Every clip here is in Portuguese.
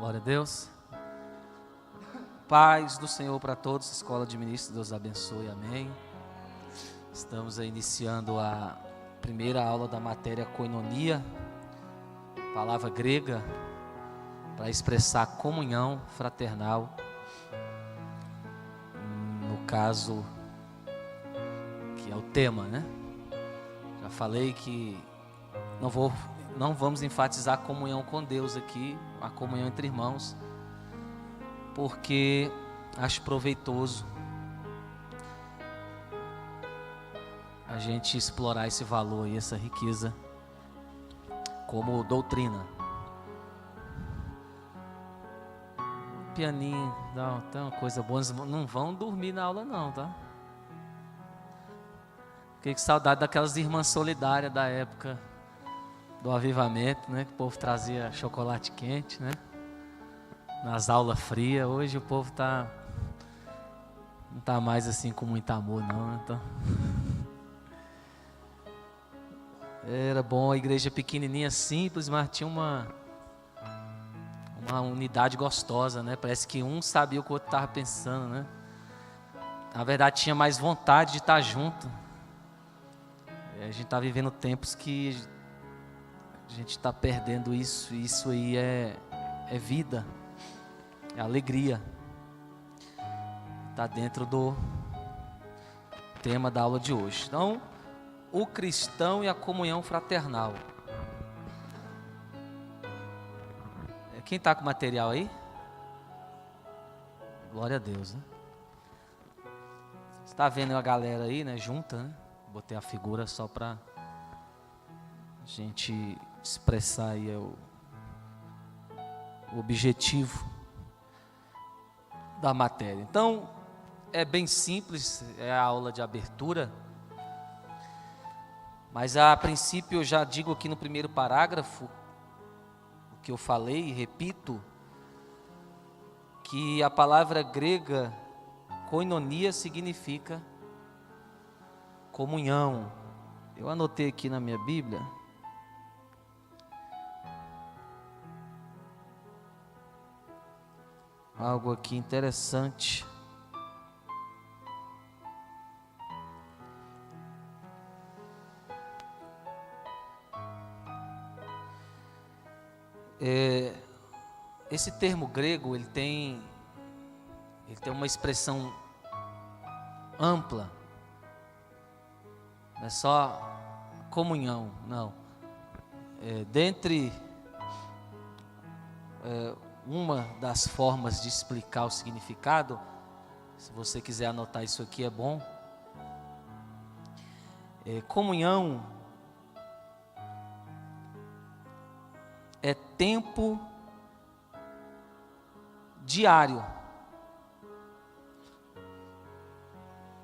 Glória a Deus. Paz do Senhor para todos, Escola de Ministros, Deus abençoe, amém. Estamos aí iniciando a primeira aula da matéria koinonia, palavra grega para expressar comunhão fraternal. No caso, que é o tema, né? Já falei que não vamos enfatizar a comunhão com Deus aqui, a comunhão entre irmãos, porque acho proveitoso a gente explorar esse valor e essa riqueza como doutrina. Pianinho, não, tem uma coisa boa, não vão dormir na aula não, tá? Fiquei com saudade daquelas irmãs solidárias da época do avivamento, né? Que o povo trazia chocolate quente, né? Nas aulas frias. Hoje o povo não tá mais assim com muito amor, não. Então, era bom, a igreja pequenininha, simples, mas tinha uma unidade gostosa, né? Parece que um sabia o que o outro estava pensando, né? Na verdade, tinha mais vontade de estar junto. A gente está vivendo tempos que a gente está perdendo isso. E isso aí é vida, é alegria. Está dentro do tema da aula de hoje. Então, o cristão e a comunhão fraternal. Quem está com material aí? Glória a Deus, né? Você está vendo a galera aí, né? Junta, né? Botei a figura só para a gente expressar aí o objetivo da matéria. Então, é bem simples, é a aula de abertura. Mas a princípio eu já digo aqui no primeiro parágrafo o que eu falei e repito, que a palavra grega koinonia significa comunhão. Eu anotei aqui na minha Bíblia. Algo aqui interessante. Esse termo grego, ele tem uma expressão ampla. Não é só comunhão, não. Dentre uma das formas de explicar o significado, se você quiser anotar isso aqui é bom. Comunhão é tempo diário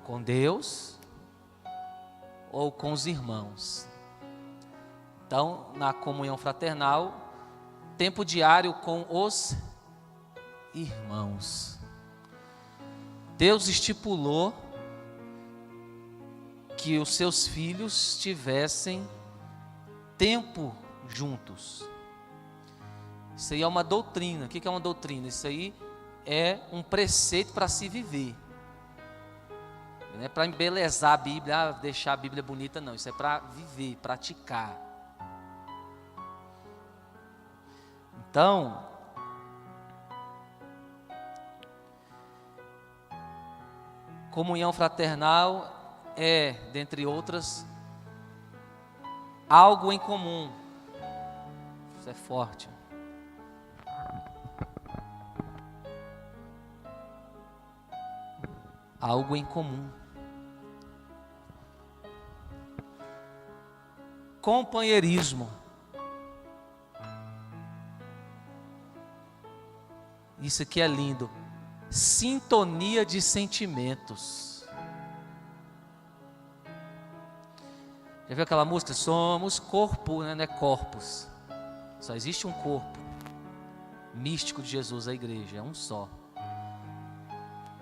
com Deus ou com os irmãos. Então, na comunhão fraternal, tempo diário com os irmãos. Deus estipulou que os seus filhos tivessem tempo juntos. Isso aí é uma doutrina. O que é uma doutrina? Isso aí é um preceito para se viver. Não é para embelezar a Bíblia, deixar a Bíblia bonita, não. Isso é para viver, praticar. Então, comunhão fraternal é, dentre outras, algo em comum. Isso é forte. Algo em comum. Companheirismo. Isso aqui é lindo. Sintonia de sentimentos. Já viu aquela música? Somos corpo, né? Não é corpos. Só existe um corpo místico de Jesus, a igreja. É um só.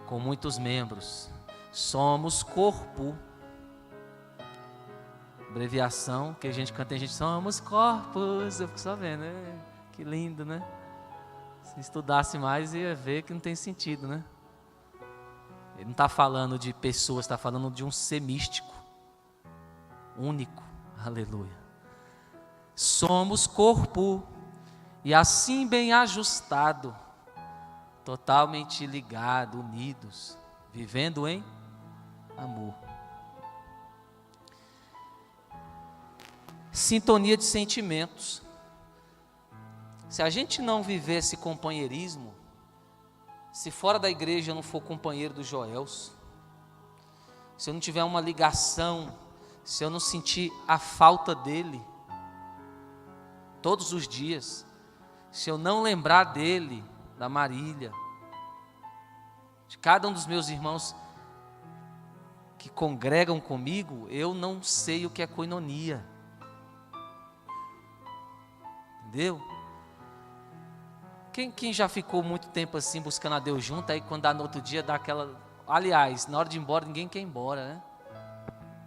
Com muitos membros. Somos corpo. Abreviação que a gente canta, a gente somos corpos. Eu fico só vendo, né? Que lindo, né? Se estudasse mais, ia ver que não tem sentido, né? Ele não está falando de pessoas, está falando de um ser místico, único. Aleluia. Somos corpo, e assim bem ajustado, totalmente ligado, unidos, vivendo em amor. Sintonia de sentimentos. Se a gente não viver esse companheirismo, se fora da igreja eu não for companheiro do Joelso, se eu não tiver uma ligação, se eu não sentir a falta dele todos os dias, se eu não lembrar dele, da Marília, de cada um dos meus irmãos que congregam comigo, eu não sei o que é koinonia. Entendeu? Quem já ficou muito tempo assim buscando a Deus junto, aí quando dá no outro dia dá aquela... Aliás, na hora de ir embora, ninguém quer ir embora, né?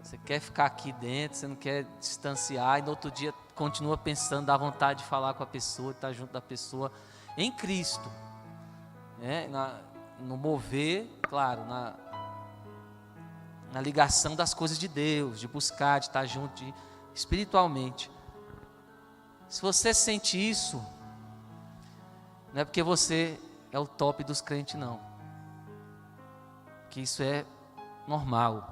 Você quer ficar aqui dentro, você não quer distanciar, e no outro dia continua pensando, dá vontade de falar com a pessoa, estar junto da pessoa, em Cristo. Né? No mover, claro, na ligação das coisas de Deus, de buscar, de estar junto espiritualmente. Se você sente isso, não é porque você é o top dos crentes, não. Que isso é normal.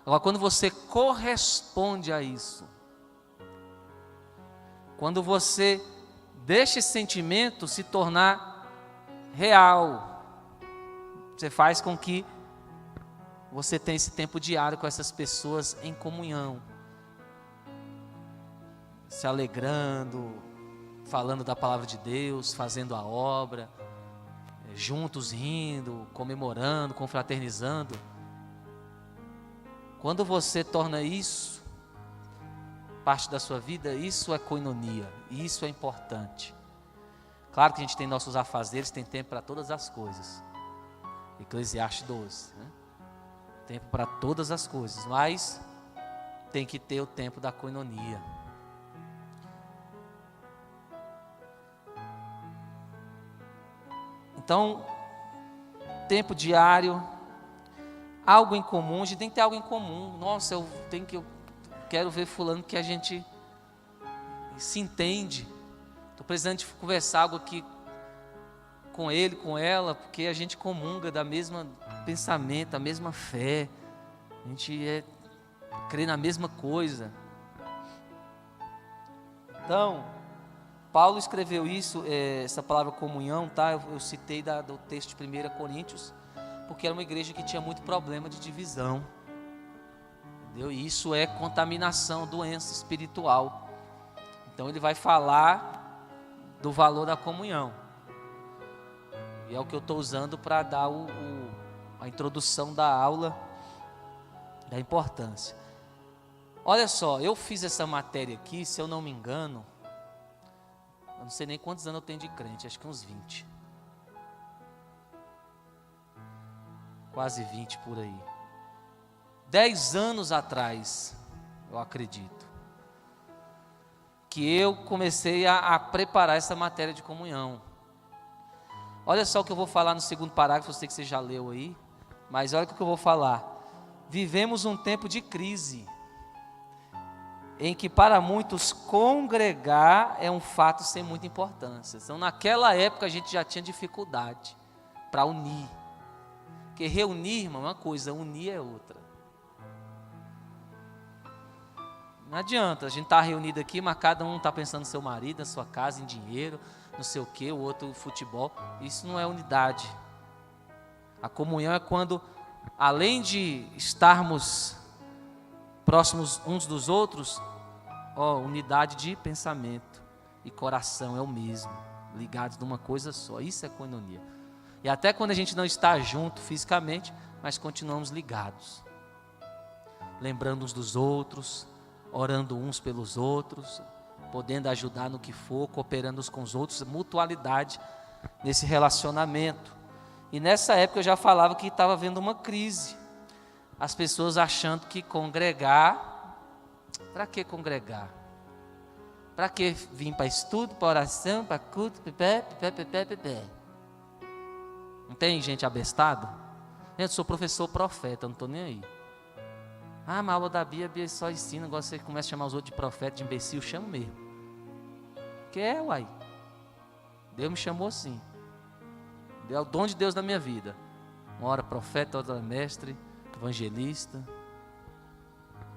Agora, quando você corresponde a isso, quando você deixa esse sentimento se tornar real, você faz com que você tenha esse tempo diário com essas pessoas em comunhão, se alegrando, falando da palavra de Deus, fazendo a obra, juntos rindo, comemorando, confraternizando. Quando você torna isso parte da sua vida, isso é koinonia, isso é importante. Claro que a gente tem nossos afazeres, tem tempo para todas as coisas. Eclesiastes 12, né? Tempo para todas as coisas, mas tem que ter o tempo da koinonia. Então, tempo diário, algo em comum, a gente tem que ter algo em comum. Nossa, eu quero ver fulano que a gente se entende. Estou precisando de conversar algo aqui com ele, com ela, porque a gente comunga da mesma pensamento, da mesma fé. A gente crê na mesma coisa. Então, Paulo escreveu isso, essa palavra comunhão, tá? Eu citei do texto de 1 Coríntios, porque era uma igreja que tinha muito problema de divisão. Entendeu? E isso é contaminação, doença espiritual. Então ele vai falar do valor da comunhão. E é o que eu estou usando para dar a introdução da aula, da importância. Olha só, eu fiz essa matéria aqui, se eu não me engano, eu não sei nem quantos anos eu tenho de crente, acho que uns 20. Quase 20 por aí. 10 anos atrás, eu acredito, que eu comecei a preparar essa matéria de comunhão. Olha só o que eu vou falar no segundo parágrafo, eu sei que você já leu aí, mas olha o que eu vou falar. Vivemos um tempo de crise, em que para muitos congregar é um fato sem muita importância. Então naquela época a gente já tinha dificuldade para unir. Porque reunir, irmão, é uma coisa, unir é outra. Não adianta, a gente está reunido aqui, mas cada um está pensando no seu marido, na sua casa, em dinheiro, não sei o que, o outro futebol. Isso não é unidade. A comunhão é quando, além de estarmos próximos uns dos outros, unidade de pensamento e coração é o mesmo, ligados numa coisa só. Isso é koinonia. E até quando a gente não está junto fisicamente, mas continuamos ligados, lembrando uns dos outros, orando uns pelos outros, podendo ajudar no que for, cooperando uns com os outros, mutualidade nesse relacionamento. E nessa época eu já falava que estava havendo uma crise, as pessoas achando que congregar, para que congregar? Para que vim para estudo, para oração, para culto, pé. Não tem gente abestado? Eu sou professor profeta, não estou nem aí. Ah, mas a aula da Bíblia só ensina, agora você começa a chamar os outros de profeta, de imbecil, chama mesmo. Que é, uai. Deus me chamou assim. É o dom de Deus na minha vida. Uma hora profeta, outra mestre, evangelista.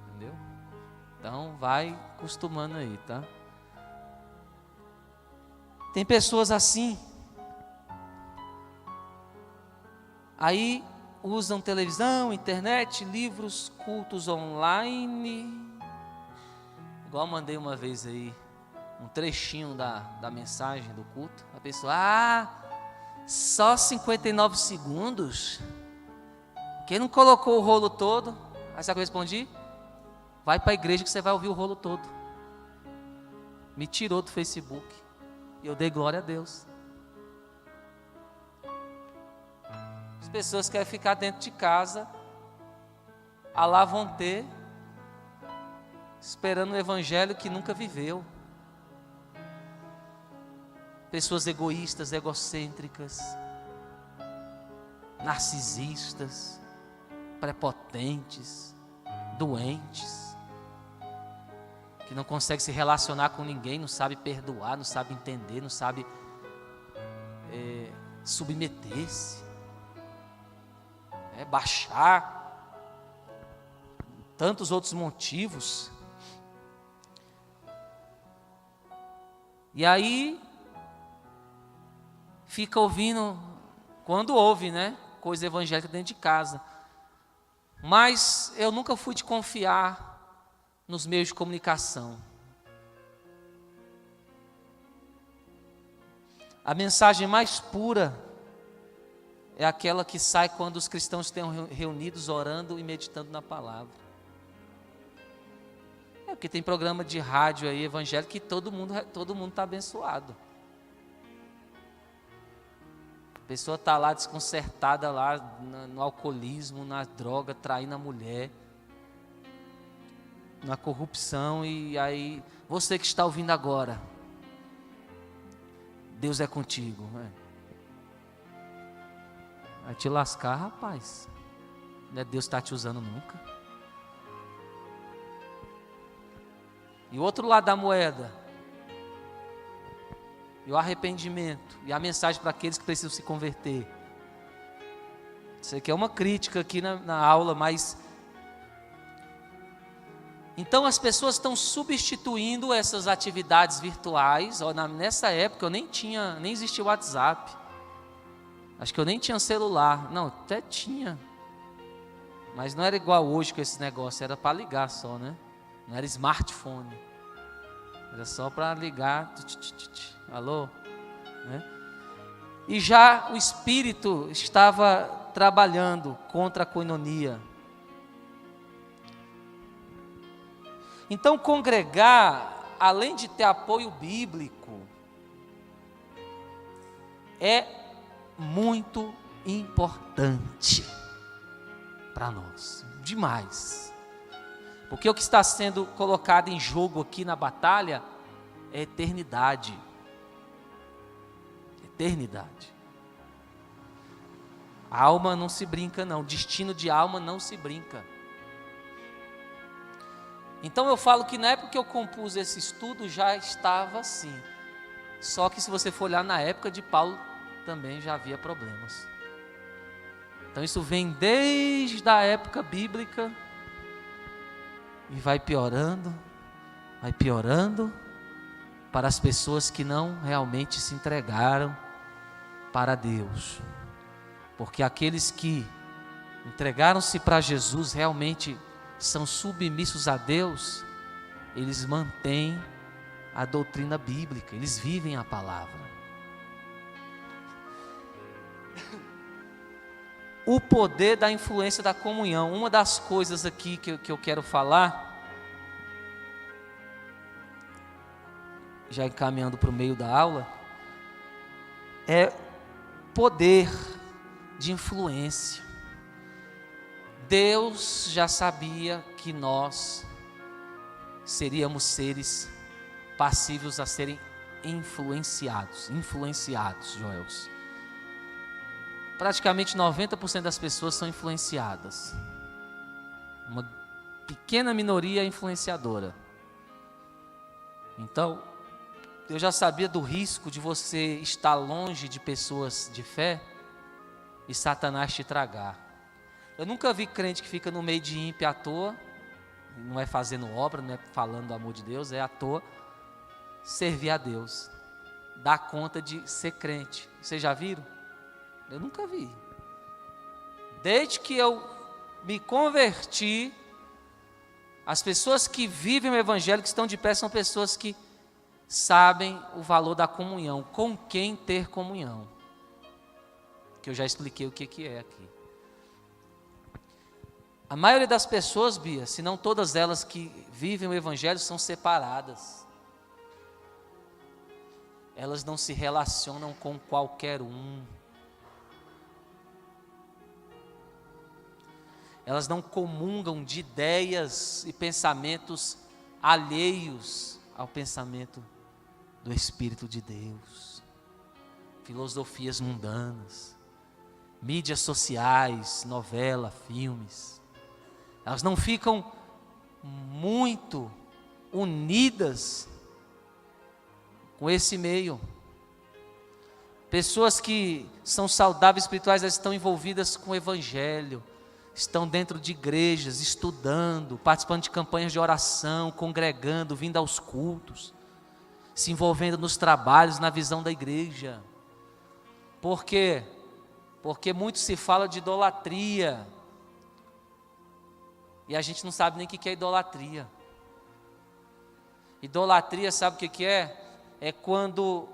Entendeu? Então vai acostumando aí, tá? Tem pessoas assim. Aí usam televisão, internet, livros, cultos online. Igual eu mandei uma vez aí um trechinho da mensagem do culto. A pessoa, só 59 segundos? Quem não colocou o rolo todo? Aí sabe o que eu respondi? Vai para a igreja que você vai ouvir o rolo todo. Me tirou do Facebook. E eu dei glória a Deus. As pessoas querem ficar dentro de casa, lá vão ter, esperando o evangelho que nunca viveu. Pessoas egoístas, egocêntricas, narcisistas, prepotentes, doentes, que não consegue se relacionar com ninguém, não sabe perdoar, não sabe entender, não sabe submeter-se. Baixar, tantos outros motivos. E aí fica ouvindo, quando ouve, né, coisa evangélica dentro de casa. Mas eu nunca fui de confiar nos meios de comunicação. A mensagem mais pura é aquela que sai quando os cristãos estão reunidos, orando e meditando na palavra. Porque tem programa de rádio aí, evangélico, que todo mundo está abençoado. A pessoa está lá desconcertada, lá no alcoolismo, na droga, traindo a mulher, na corrupção, e aí, você que está ouvindo agora, Deus é contigo, né? Vai te lascar, rapaz. Não é Deus que está te usando nunca. E o outro lado da moeda, e o arrependimento, e a mensagem para aqueles que precisam se converter. Isso aqui é uma crítica aqui na aula, mas... Então as pessoas estão substituindo essas atividades virtuais. Nessa época eu nem existia o WhatsApp. Acho que eu nem tinha celular. Não, até tinha. Mas não era igual hoje com esse negócio. Era para ligar só, né? Não era smartphone. Era só para ligar. Alô? Né? E já o Espírito estava trabalhando contra a coinonia. Então congregar, além de ter apoio bíblico, é muito importante para nós, demais, porque o que está sendo colocado em jogo aqui na batalha é eternidade. A alma não se brinca não, o destino de alma não se brinca. Então eu falo que na época que eu compus esse estudo já estava assim, só que se você for olhar na época de Paulo, também já havia problemas. Então isso vem desde a época bíblica e vai piorando para as pessoas que não realmente se entregaram para Deus. Porque aqueles que entregaram-se para Jesus, realmente são submissos a Deus, eles mantêm a doutrina bíblica, eles vivem a palavra. O poder da influência da comunhão. Uma das coisas aqui que eu quero falar, já encaminhando para o meio da aula, é poder de influência. Deus já sabia que nós seríamos seres passíveis a serem influenciados, Joels. Praticamente 90% das pessoas são influenciadas. Uma pequena minoria é influenciadora. Então, eu já sabia do risco de você estar longe de pessoas de fé e Satanás te tragar. Eu nunca vi crente que fica no meio de ímpio à toa, não é fazendo obra, não é falando do amor de Deus, é à toa, servir a Deus, dar conta de ser crente. Vocês já viram? Eu nunca vi. Desde que eu me converti, as pessoas que vivem o evangelho, que estão de pé, são pessoas que sabem o valor da comunhão, com quem ter comunhão, que eu já expliquei o que é aqui. A maioria das pessoas, Bia, se não todas elas que vivem o evangelho, são separadas. Elas não se relacionam com qualquer um. Elas não comungam de ideias e pensamentos alheios ao pensamento do Espírito de Deus. Filosofias mundanas, mídias sociais, novela, filmes. Elas não ficam muito unidas com esse meio. Pessoas que são saudáveis espirituais, elas estão envolvidas com o evangelho, estão dentro de igrejas, estudando, participando de campanhas de oração, congregando, vindo aos cultos, se envolvendo nos trabalhos, na visão da igreja. Por quê? Porque muito se fala de idolatria, e a gente não sabe nem o que é idolatria. Idolatria, sabe o que é? É quando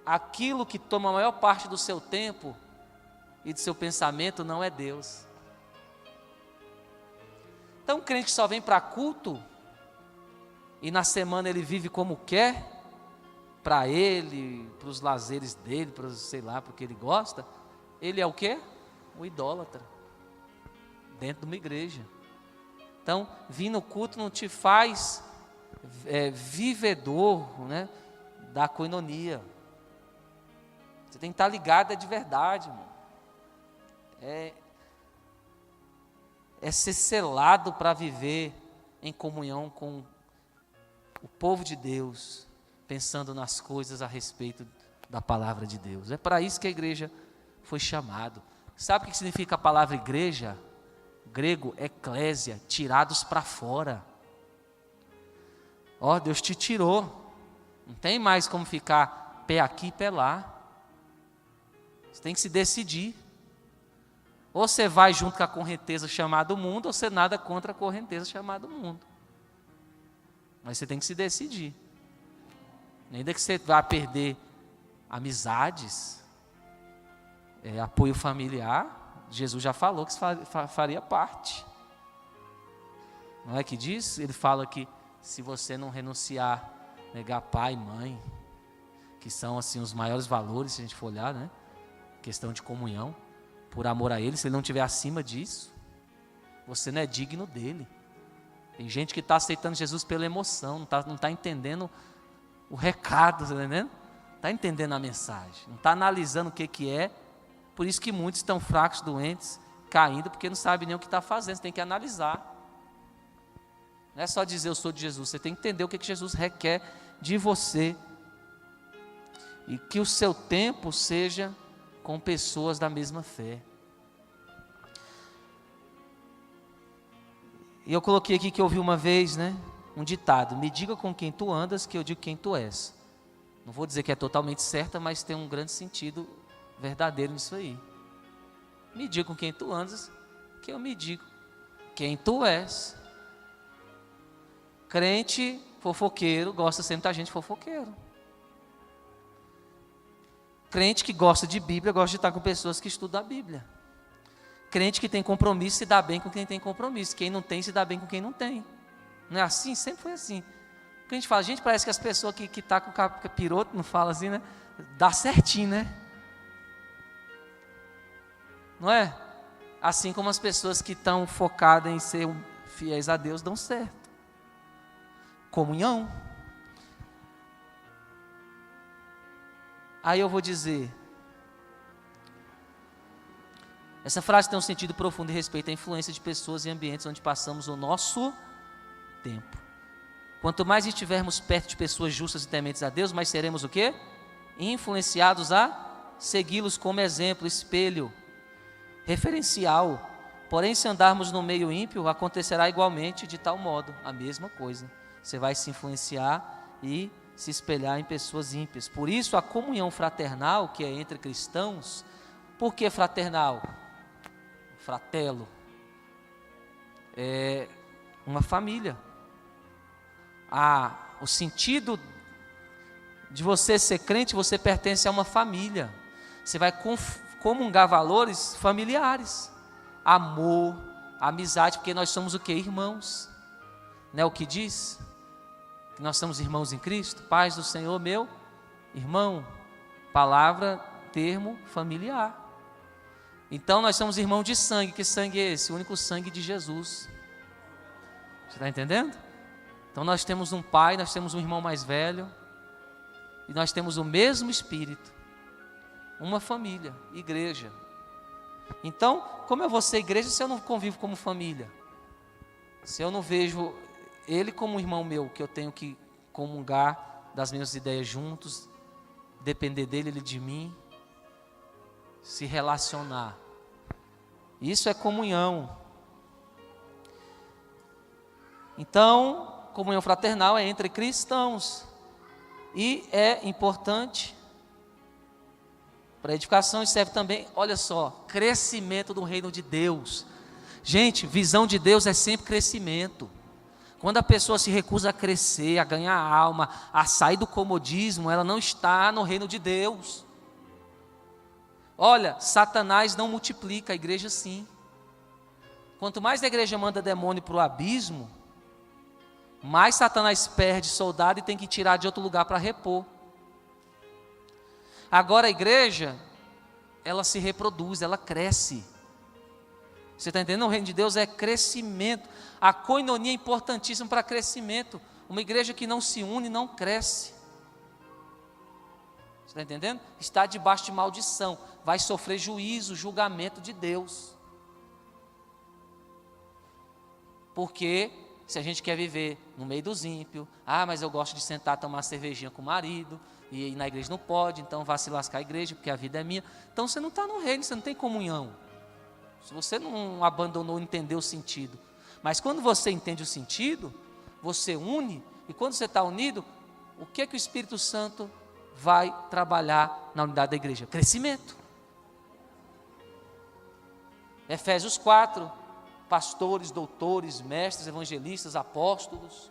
aquilo que toma a maior parte do seu tempo e do seu pensamento não é Deus. Então, um crente que só vem para culto e na semana ele vive como quer, para ele, para os lazeres dele, para sei lá, porque ele gosta, ele é o quê? O idólatra, dentro de uma igreja. Então, vir no culto não te faz vivedor, né, da coinonia. Você tem que estar ligado de verdade, irmão. É ser selado para viver em comunhão com o povo de Deus, pensando nas coisas a respeito da palavra de Deus. É para isso que a igreja foi chamada. Sabe o que significa a palavra igreja? Grego, eclésia, tirados para fora. Ó, Deus te tirou. Não tem mais como ficar pé aqui, pé lá. Você tem que se decidir. Ou você vai junto com a correnteza chamada mundo, ou você nada contra a correnteza chamada mundo. Mas você tem que se decidir. Ainda que você vá perder amizades, apoio familiar, Jesus já falou que isso faria parte. Não é que diz? Ele fala que se você não renunciar, negar pai e mãe, que são assim os maiores valores, se a gente for olhar, né? Questão de comunhão, por amor a ele, se ele não estiver acima disso, você não é digno dele. Tem gente que está aceitando Jesus pela emoção, não está entendendo o recado, está entendendo? Está entendendo a mensagem, não está analisando o que é. Por isso que muitos estão fracos, doentes, caindo, porque não sabem nem o que está fazendo. Você tem que analisar. Não é só dizer eu sou de Jesus, você tem que entender o que Jesus requer de você. E que o seu tempo seja com pessoas da mesma fé. E eu coloquei aqui que eu ouvi uma vez, né, um ditado: me diga com quem tu andas, que eu digo quem tu és. Não vou dizer que é totalmente certa, mas tem um grande sentido verdadeiro nisso aí. Me diga com quem tu andas, que eu me digo quem tu és. Crente fofoqueiro gosta sempre da gente fofoqueiro. Crente que gosta de Bíblia gosta de estar com pessoas que estudam a Bíblia. Crente que tem compromisso se dá bem com quem tem compromisso. Quem não tem se dá bem com quem não tem. Não é assim? Sempre foi assim. Porque a gente fala, gente, parece que as pessoas que estão com o capiroto, não fala assim, né? Dá certinho, né? Não é? Assim como as pessoas que estão focadas em ser fiéis a Deus dão certo. Comunhão. Aí eu vou dizer, essa frase tem um sentido profundo e respeito à influência de pessoas e ambientes onde passamos o nosso tempo. Quanto mais estivermos perto de pessoas justas e tementes a Deus, mais seremos o quê? Influenciados a segui-los como exemplo, espelho, referencial. Porém, se andarmos no meio ímpio, acontecerá igualmente de tal modo, a mesma coisa. Você vai se influenciar e se espelhar em pessoas ímpias. Por isso, a comunhão fraternal, que é entre cristãos, por que fraternal? Fratelo. É uma família. O sentido de você ser crente, você pertence a uma família. Você vai comungar valores familiares. Amor, amizade, porque nós somos o que? Irmãos. Não é o que diz? Que nós somos irmãos em Cristo? Paz do Senhor, meu irmão. Palavra, termo familiar. Então nós somos irmãos de sangue. Que sangue é esse? O único sangue de Jesus. Você está entendendo? Então nós temos um pai, nós temos um irmão mais velho. E nós temos o mesmo Espírito. Uma família, igreja. Então, como eu vou ser igreja se eu não convivo como família? Se eu não vejo ele como um irmão meu, que eu tenho que comungar das minhas ideias juntos, depender dele, ele de mim, se relacionar. Isso é comunhão. Então, comunhão fraternal é entre cristãos. E é importante para a edificação e serve também, olha só, crescimento do reino de Deus. Gente, visão de Deus é sempre crescimento. Quando a pessoa se recusa a crescer, a ganhar alma, a sair do comodismo, ela não está no reino de Deus. Olha, Satanás não multiplica, a igreja sim. Quanto mais a igreja manda demônio para o abismo, mais Satanás perde soldado e tem que tirar de outro lugar para repor. Agora a igreja, ela se reproduz, ela cresce. Você está entendendo? O reino de Deus é crescimento. A koinonia é importantíssima para crescimento. Uma igreja que não se une não cresce. Você está entendendo? Está debaixo de maldição. Vai sofrer juízo, julgamento de Deus. Porque se a gente quer viver no meio dos ímpios, mas eu gosto de sentar, tomar cervejinha com o marido, e na igreja não pode, então vá se lascar a igreja, porque a vida é minha. Então você não está no reino, você não tem comunhão. Se você não abandonou, entendeu o sentido. Mas quando você entende o sentido, você une, e quando você está unido, o que o Espírito Santo vai trabalhar na unidade da igreja? Crescimento. Efésios 4, pastores, doutores, mestres, evangelistas, apóstolos.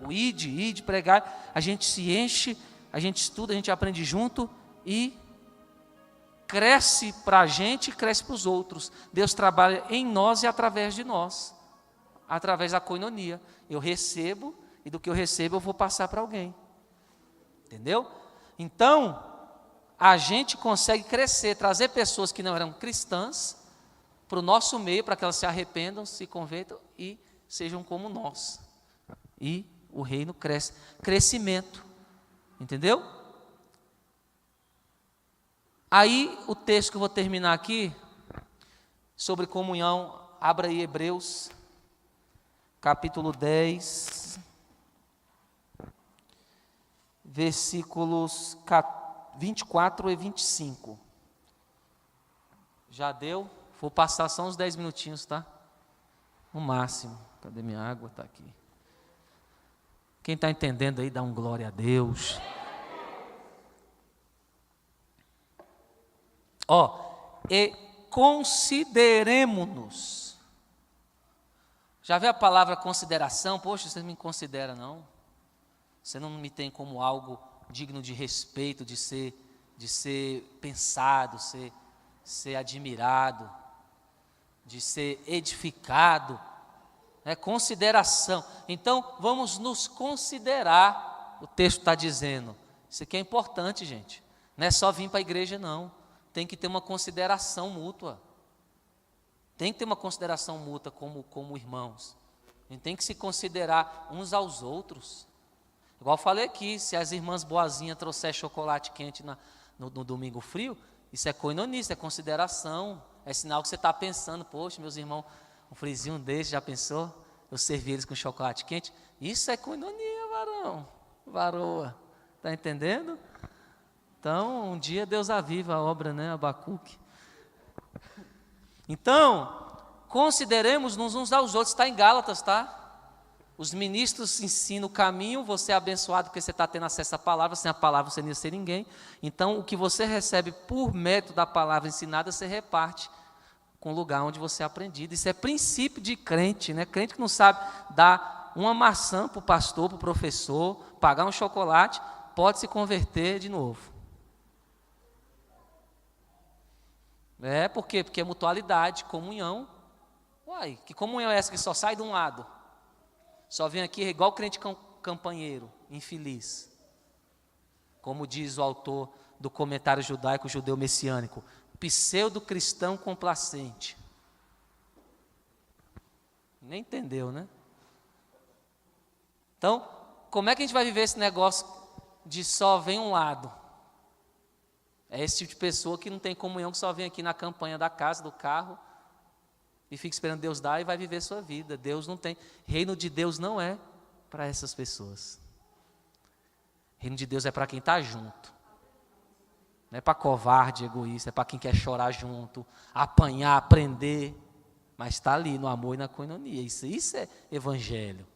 O ide, pregar, a gente se enche, a gente estuda, a gente aprende junto e cresce para a gente e cresce para os outros. Deus trabalha em nós e através de nós, através da koinonia. Eu recebo e do que eu recebo eu vou passar para alguém. Entendeu? Então, a gente consegue crescer, trazer pessoas que não eram cristãs para o nosso meio, para que elas se arrependam, se convertam e sejam como nós. E o reino cresce. Crescimento. Entendeu? Aí, o texto que eu vou terminar aqui, sobre comunhão, abra aí Hebreus, capítulo 10, versículos 24 e 25. Já deu? Vou passar só uns 10 minutinhos, tá? No máximo. Cadê minha água? Está aqui. Quem está entendendo aí, dá um glória a Deus. E consideremo-nos. Já viu a palavra consideração? Poxa, você não me considera, não? Você não me tem como algo digno de respeito, de ser pensado, ser admirado, de ser edificado. É consideração. Então, vamos nos considerar. O texto está dizendo. Isso aqui é importante, gente. Não é só vir para a igreja, não. Tem que ter uma consideração mútua. Tem que ter uma consideração mútua como irmãos. A gente tem que se considerar uns aos outros. Igual eu falei aqui, se as irmãs boazinhas trouxerem chocolate quente no domingo frio, isso é koinonia, isso é consideração, é sinal que você está pensando, poxa, meus irmãos, um frizinho desse, já pensou? Eu servi eles com chocolate quente. Isso é koinonia, varão, varoa, está entendendo? Então, um dia Deus aviva a obra, né, Abacuque. Então, consideremos-nos uns aos outros, está em Gálatas, tá? Os ministros ensinam o caminho, você é abençoado porque você está tendo acesso à palavra, sem a palavra você não ia ser ninguém. Então, o que você recebe por mérito da palavra ensinada, você reparte com o lugar onde você é aprendido. Isso é princípio de crente, né? Crente que não sabe dar uma maçã para o pastor, para o professor, pagar um chocolate, pode se converter de novo. Por quê? Porque é mutualidade, comunhão. Uai, que comunhão é essa que só sai de um lado? Só vem aqui igual crente campanheiro, infeliz. Como diz o autor do comentário judaico, judeu messiânico, pseudo-cristão complacente. Nem entendeu, né? Então, como é que a gente vai viver esse negócio de só vem um lado? É esse tipo de pessoa que não tem comunhão, que só vem aqui na campanha da casa, do carro, e fica esperando Deus dar e vai viver sua vida. Deus não tem. Reino de Deus não é para essas pessoas. Reino de Deus é para quem está junto. Não é para covarde, egoísta, é para quem quer chorar junto, apanhar, aprender, mas está ali no amor e na koinonia. Isso é evangelho.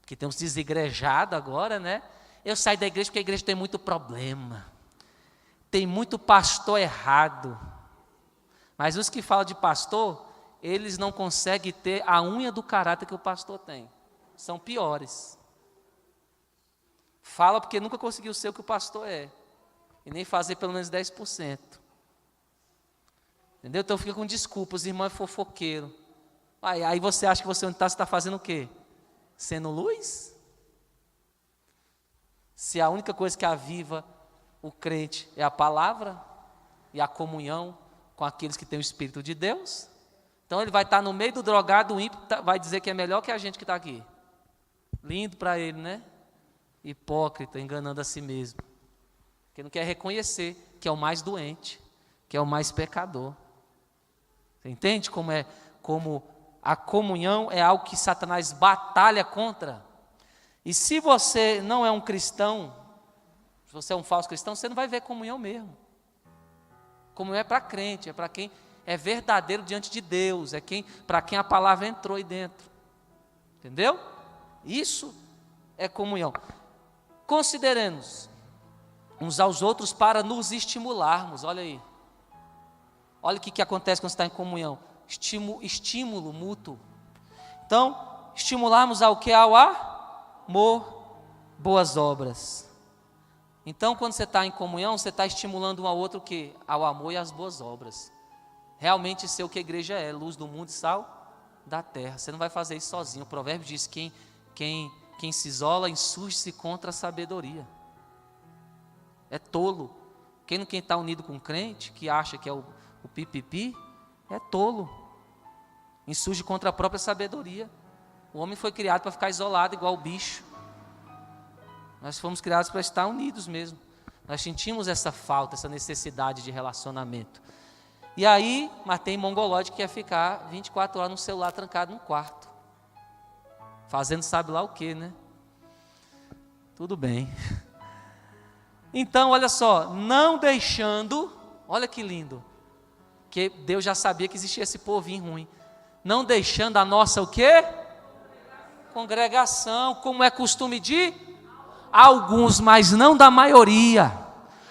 Porque tem uns desigrejados agora, né? Eu saio da igreja porque a igreja tem muito problema. Tem muito pastor errado. Mas os que falam de pastor, eles não conseguem ter a unha do caráter que o pastor tem. São piores. Fala porque nunca conseguiu ser o que o pastor é. E nem fazer pelo menos 10%. Entendeu? Então fica com desculpas, irmão é fofoqueiro. Aí você acha que você está fazendo o quê? Sendo luz? Se a única coisa que aviva o crente é a palavra e a comunhão com aqueles que têm o Espírito de Deus, então ele vai estar no meio do drogado, o ímpio vai dizer que é melhor que a gente que está aqui. Lindo para ele, né? Hipócrita, enganando a si mesmo. Porque não quer reconhecer que é o mais doente, que é o mais pecador. Você entende como a comunhão é algo que Satanás batalha contra? E se você não é um cristão, se você é um falso cristão, você não vai ver comunhão mesmo. Comunhão é para crente, é para quem é verdadeiro diante de Deus, para quem a palavra entrou aí dentro. Entendeu? Isso é comunhão. Consideremos uns aos outros para nos estimularmos. Olha aí. Olha o que acontece quando você está em comunhão. Estímulo mútuo. Então, estimularmos ao que? Ao amor, boas obras. Então, quando você está em comunhão, você está estimulando um ao outro o quê? Ao amor e às boas obras. Realmente ser o que a igreja é, luz do mundo e sal da terra. Você não vai fazer isso sozinho. O provérbio diz que quem se isola insurge-se contra a sabedoria. É tolo. Quem está unido com um crente, que acha que é o pipipi, é tolo. Insurge contra a própria sabedoria. O homem foi criado para ficar isolado igual o bicho. Nós fomos criados para estar unidos mesmo. Nós sentimos essa falta, essa necessidade de relacionamento. E aí, mas tem mongolóide que quer ficar 24 horas no celular trancado no quarto. Fazendo sabe lá o que, né? Tudo bem. Então, olha só, não deixando, olha que lindo, que Deus já sabia que existia esse povinho ruim. Não deixando a nossa o quê? Congregação, como é costume de alguns, mas não da maioria.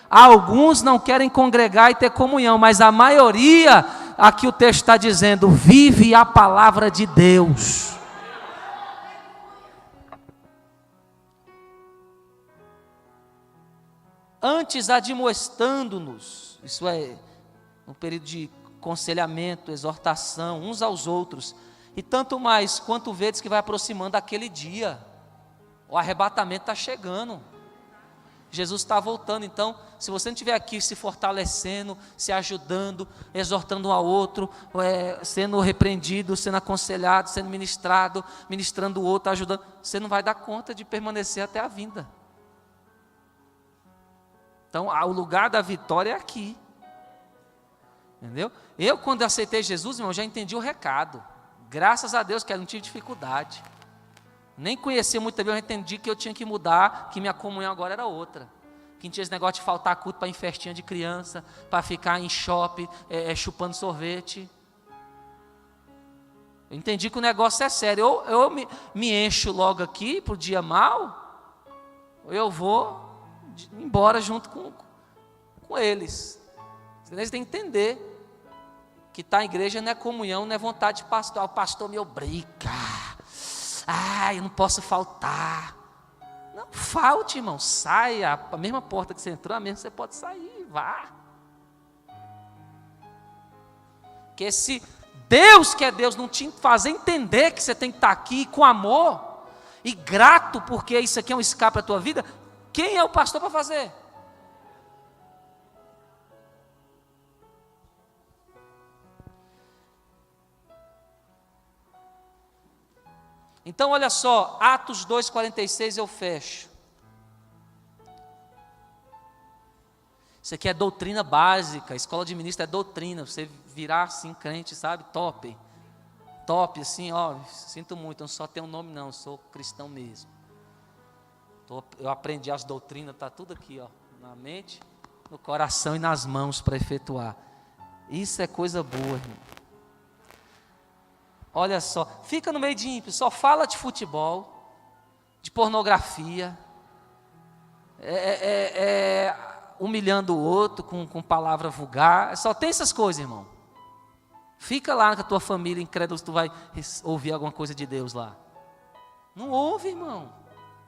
Alguns não querem congregar e ter comunhão, mas a maioria, aqui o texto está dizendo, vive a palavra de Deus. Antes admoestando-nos, isso é, um período de aconselhamento, exortação, uns aos outros, e tanto mais, quanto vedes que vai aproximando aquele dia, o arrebatamento está chegando, Jesus está voltando. Então, se você não estiver aqui se fortalecendo, se ajudando, exortando um ao outro, sendo repreendido, sendo aconselhado, sendo ministrado, ministrando o outro, ajudando, você não vai dar conta de permanecer até a vinda. Então, o lugar da vitória é aqui. Entendeu? Eu, quando aceitei Jesus, irmão, já entendi o recado. Graças a Deus que eu não tive dificuldade. Nem conhecia muito bem, eu entendi que eu tinha que mudar, que minha comunhão agora era outra. Que não tinha esse negócio de faltar culto para ir em festinha de criança, para ficar em shopping, chupando sorvete. Eu entendi que o negócio é sério. Ou eu me encho logo aqui para o dia mal, ou eu vou embora junto com eles. Eles têm que entender que estar em igreja não é comunhão, não é vontade de pastor. O pastor me obriga. Eu não posso faltar. Não falte, irmão. Saia. A mesma porta que você entrou, a mesma você pode sair. Vá. Porque se Deus, que é Deus, não te fazer entender que você tem que estar aqui com amor e grato, porque isso aqui é um escape para a tua vida, quem é o pastor para fazer? Então, olha só, Atos 2,46 eu fecho. Isso aqui é doutrina básica, a escola de ministro é doutrina, você virar assim crente, sabe, top, assim, sinto muito, eu não só tenho um nome não, eu sou cristão mesmo. Eu aprendi as doutrinas, está tudo aqui, na mente, no coração e nas mãos para efetuar. Isso é coisa boa, irmão. Olha só, fica no meio de ímpio, só fala de futebol, de pornografia, humilhando o outro com palavra vulgar, só tem essas coisas, irmão. Fica lá com a tua família incrédula, tu vai ouvir alguma coisa de Deus lá. Não ouve, irmão,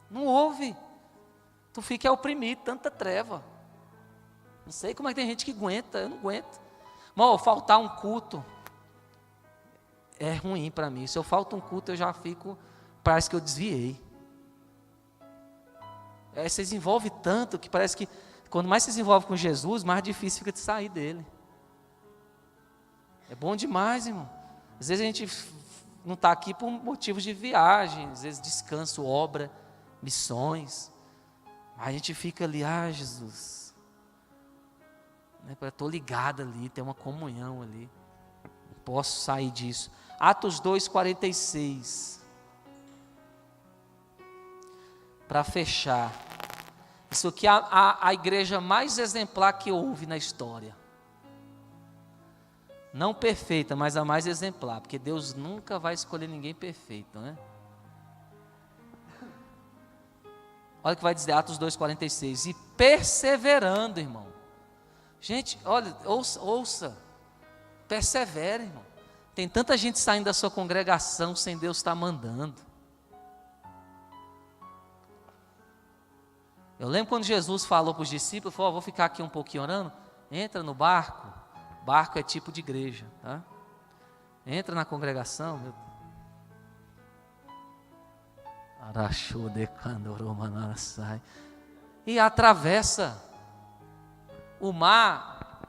não ouve. Tu fica oprimido, tanta treva. Não sei como é que tem gente que aguenta, eu não aguento. Irmão, faltar um culto é ruim para mim. Se eu falto um culto, eu já fico, parece que eu desviei. Você se envolve tanto que parece que quando mais você se envolve com Jesus, mais difícil fica de sair dele. É bom demais, irmão. Às vezes a gente não está aqui por motivos de viagem, às vezes descanso, obra, missões. A gente fica ali, Jesus, estou ligado ali, tem uma comunhão ali. Não posso sair disso. Atos 2,46. Para fechar. Isso aqui é a igreja mais exemplar que houve na história. Não perfeita, mas a mais exemplar. Porque Deus nunca vai escolher ninguém perfeito, né? Olha o que vai dizer Atos 2,46. E perseverando, irmão. Gente, olha, ouça. Persevera, irmão. Tem tanta gente saindo da sua congregação sem Deus estar mandando. Eu lembro quando Jesus falou para os discípulos, falou, vou ficar aqui um pouquinho orando, entra no barco. Barco é tipo de igreja, tá? Entra na congregação, meu. E atravessa. O mar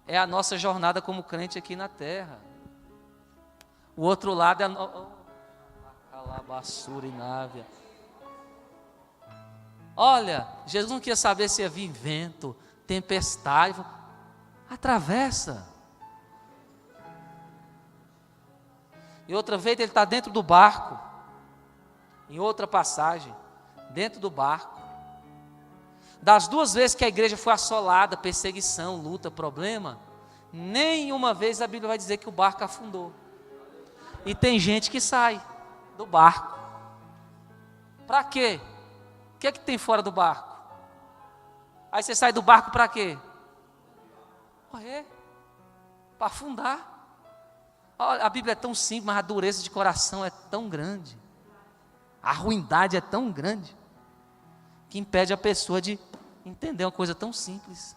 é a nossa jornada como crente aqui na terra. O outro lado é a calabaçura e návia. Olha, Jesus não queria saber se ia vir vento, tempestade. Atravessa. E outra vez ele está dentro do barco. Em outra passagem, dentro do barco. Das duas vezes que a igreja foi assolada, perseguição, luta, problema, nenhuma vez a Bíblia vai dizer que o barco afundou. E tem gente que sai do barco. Para quê? O que é que tem fora do barco? Aí você sai do barco para quê? Morrer. Para afundar. A Bíblia é tão simples, mas a dureza de coração é tão grande. A ruindade é tão grande que impede a pessoa de entender uma coisa tão simples.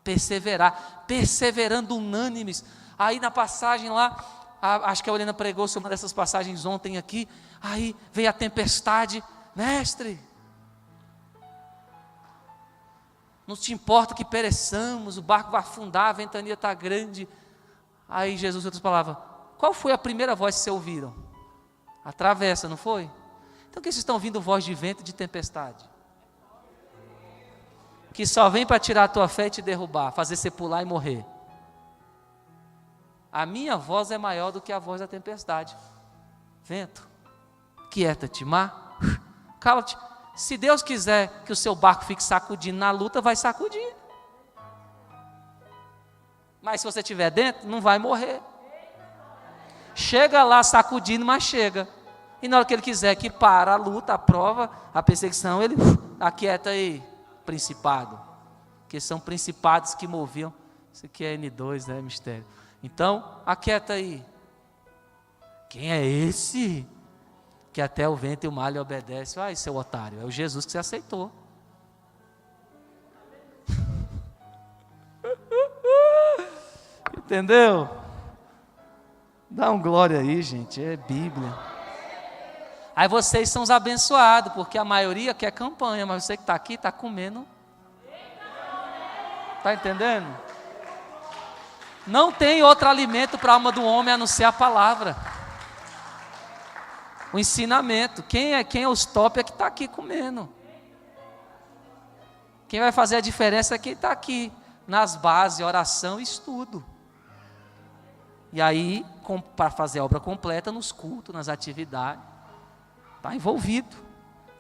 Perseverar, perseverando unânimes. Aí na passagem lá, acho que a Helena pregou sobre uma dessas passagens ontem aqui, aí veio a tempestade, mestre, não te importa que pereçamos, o barco vai afundar, a ventania está grande. Aí Jesus, em outras palavras, qual foi a primeira voz que vocês ouviram? A travessa, não foi? Então o que vocês estão ouvindo voz de vento e de tempestade? que só vem para tirar a tua fé e te derrubar, fazer você pular e morrer. A minha voz é maior do que a voz da tempestade. Vento, quieta-te, mar, cala-te. Se Deus quiser que o seu barco fique sacudindo na luta, vai sacudir. Mas se você estiver dentro, não vai morrer. Chega lá sacudindo, mas chega. E na hora que ele quiser que para a luta, a prova, a perseguição, ele aquieta aí, principado. Porque são principados que moviam. Isso aqui é N2, né, mistério. Então, aquieta aí. Quem é esse? Que até o vento e o mar lhe obedecem. Ai, seu otário, é o Jesus que você aceitou. Entendeu? Dá um glória aí, gente, é Bíblia. Aí vocês são os abençoados, porque a maioria quer campanha, mas você que está aqui está comendo. Está entendendo? Não tem outro alimento para a alma do homem a não ser a palavra. O ensinamento. Quem é os top é que está aqui comendo. Quem vai fazer a diferença é quem está aqui, nas bases, oração e estudo. E aí, para fazer a obra completa, nos cultos, nas atividades. Está envolvido.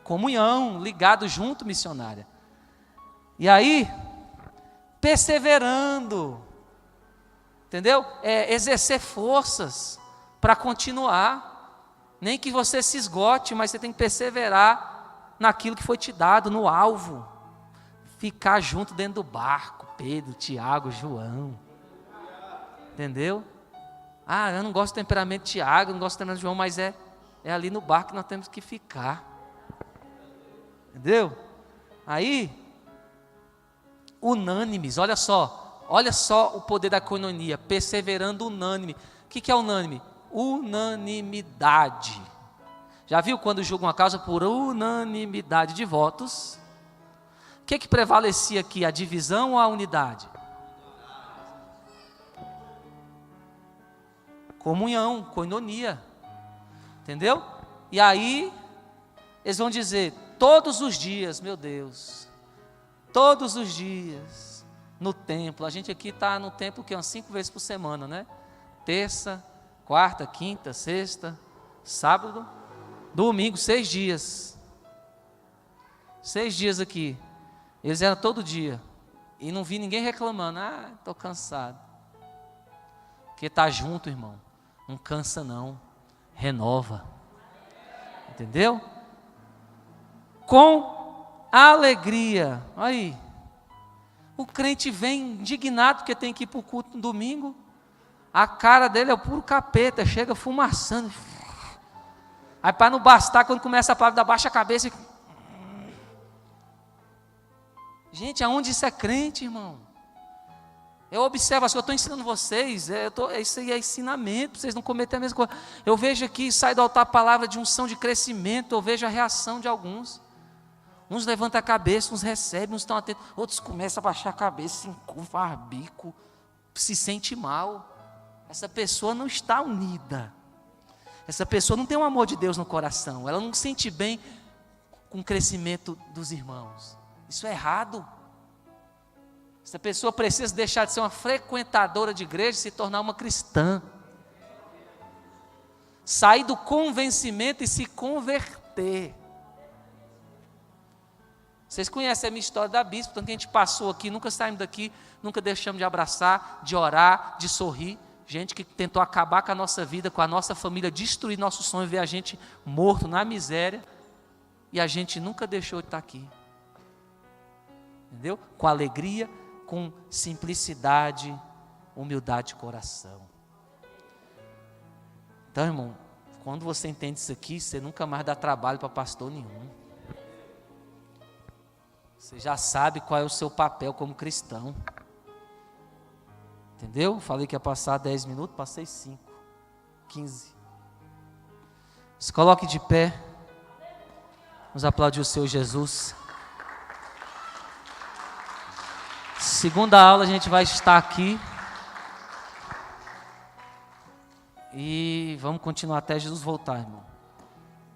Comunhão, ligado junto, missionária. E aí, perseverando. Entendeu? Exercer forças para continuar. Nem que você se esgote, mas você tem que perseverar naquilo que foi te dado, no alvo. Ficar junto dentro do barco, Pedro, Tiago, João. Entendeu? Ah, eu não gosto do temperamento de Tiago, não gosto do temperamento de João, mas é ali no barco que nós temos que ficar. Entendeu? Aí, unânimes, olha só o poder da coinonia, perseverando unânime. O que é unânime? Unanimidade. Já viu quando julgam uma causa por unanimidade de votos? O que prevalecia aqui, a divisão ou a unidade? Comunhão, coinonia. Entendeu? E aí, eles vão dizer, todos os dias, meu Deus, todos os dias, no templo. A gente aqui está no templo que é umas 5 vezes por semana, né? Terça, quarta, quinta, sexta, sábado, domingo, 6 dias. 6 dias aqui. Eles eram todo dia. E não vi ninguém reclamando. Ah, estou cansado. Porque está junto, irmão. Não cansa não. Renova. Entendeu? Com alegria. Aí. O crente vem indignado porque tem que ir para o culto no domingo. A cara dele é o puro capeta, chega fumaçando. Aí para não bastar, quando começa a palavra, abaixa a cabeça. Gente, aonde isso é crente, irmão? Eu observo, eu estou ensinando vocês, isso aí é ensinamento, para vocês não cometerem a mesma coisa. Eu vejo aqui, sai do altar a palavra de unção de crescimento, eu vejo a reação de alguns. Uns levantam a cabeça, uns recebem, uns estão atentos, outros começam a baixar a cabeça, se encurvar bico, se sente mal. Essa pessoa não está unida. Essa pessoa não tem o amor de Deus no coração. Ela não se sente bem com o crescimento dos irmãos. Isso é errado. Essa pessoa precisa deixar de ser uma frequentadora de igreja e se tornar uma cristã. Sair do convencimento e se converter. Vocês conhecem a minha história da bispo, tanto que a gente passou aqui, nunca saímos daqui, nunca deixamos de abraçar, de orar, de sorrir. Gente que tentou acabar com a nossa vida, com a nossa família, destruir nosso sonho, ver a gente morto na miséria, e a gente nunca deixou de estar aqui. Entendeu? Com alegria, com simplicidade, humildade de coração. Então, irmão, quando você entende isso aqui, você nunca mais dá trabalho para pastor nenhum. Você já sabe qual é o seu papel como cristão. Entendeu? Falei que ia passar 10 minutos, passei 5, 15. Se coloque de pé. Vamos aplaudir o Senhor Jesus. Segunda aula a gente vai estar aqui. E vamos continuar até Jesus voltar, irmão.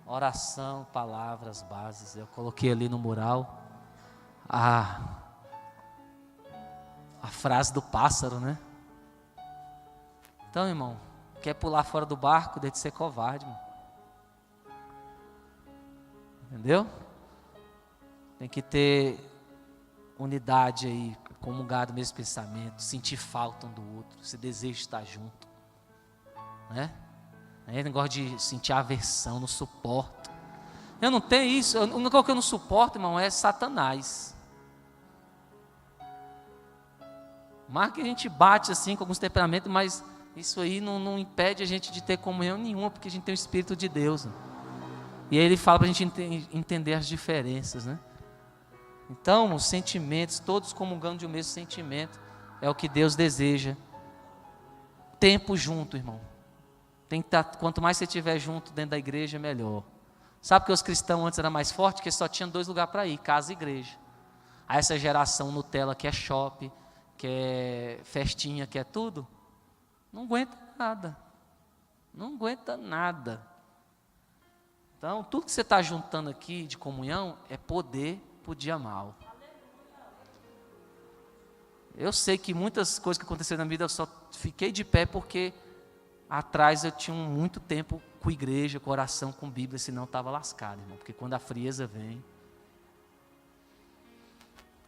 Oração, palavras, bases. Eu coloquei ali no mural frase do pássaro, né? Então, irmão, quer pular fora do barco, deixa de ser covarde, irmão. Entendeu? Tem que ter unidade aí, comungar do mesmo pensamento, sentir falta um do outro, esse desejo de estar junto, né? Aí negócio de sentir aversão, não suporto. Eu não tenho isso. A única coisa que eu não suporto, irmão, é Satanás. Mas que a gente bate assim com alguns temperamentos, mas isso aí não impede a gente de ter comunhão nenhuma, porque a gente tem o Espírito de Deus, né? E aí ele fala para a gente entender as diferenças, né? Então, os sentimentos, todos comungando de um mesmo sentimento, é o que Deus deseja. Tempo junto, irmão. Tem que estar, quanto mais você estiver junto dentro da igreja, melhor. Sabe que os cristãos antes eram mais fortes? Porque só tinham 2 lugares para ir, casa e igreja. Aí essa geração Nutella que é shopping, que é festinha, que é tudo, não aguenta nada. Não aguenta nada. Então, tudo que você está juntando aqui de comunhão é poder para o dia mal. Eu sei que muitas coisas que aconteceram na minha vida eu só fiquei de pé porque atrás eu tinha muito tempo com igreja, com oração, com Bíblia, senão eu estava lascado, irmão. Porque quando a frieza vem,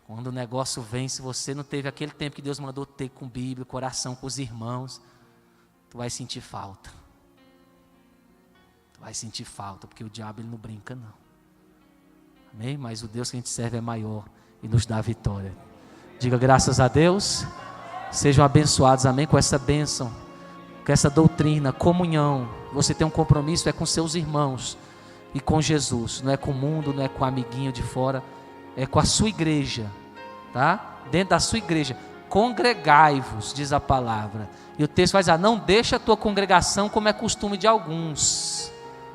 quando o negócio vem, se você não teve aquele tempo que Deus mandou ter com Bíblia, com oração, com os irmãos, tu vai sentir falta. Vai sentir falta, porque o diabo ele não brinca não. Amém? Mas o Deus que a gente serve é maior e nos dá a vitória. Diga graças a Deus. Sejam abençoados, amém, com essa bênção, com essa doutrina, comunhão. Você tem um compromisso, é com seus irmãos e com Jesus. Não é com o mundo, não é com o amiguinho de fora, é com a sua igreja, tá? Dentro da sua igreja. Congregai-vos, diz a palavra. E o texto vai dizer, não deixa a tua congregação como é costume de alguns.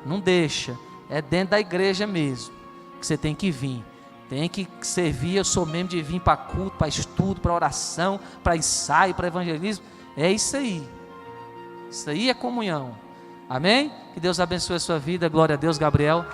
Não deixa, é dentro da igreja mesmo que você tem que vir, tem que servir. Eu sou membro de vir para culto, para estudo, para oração, para ensaio, para evangelismo. É isso aí é comunhão, amém? Que Deus abençoe a sua vida, glória a Deus. Gabriel.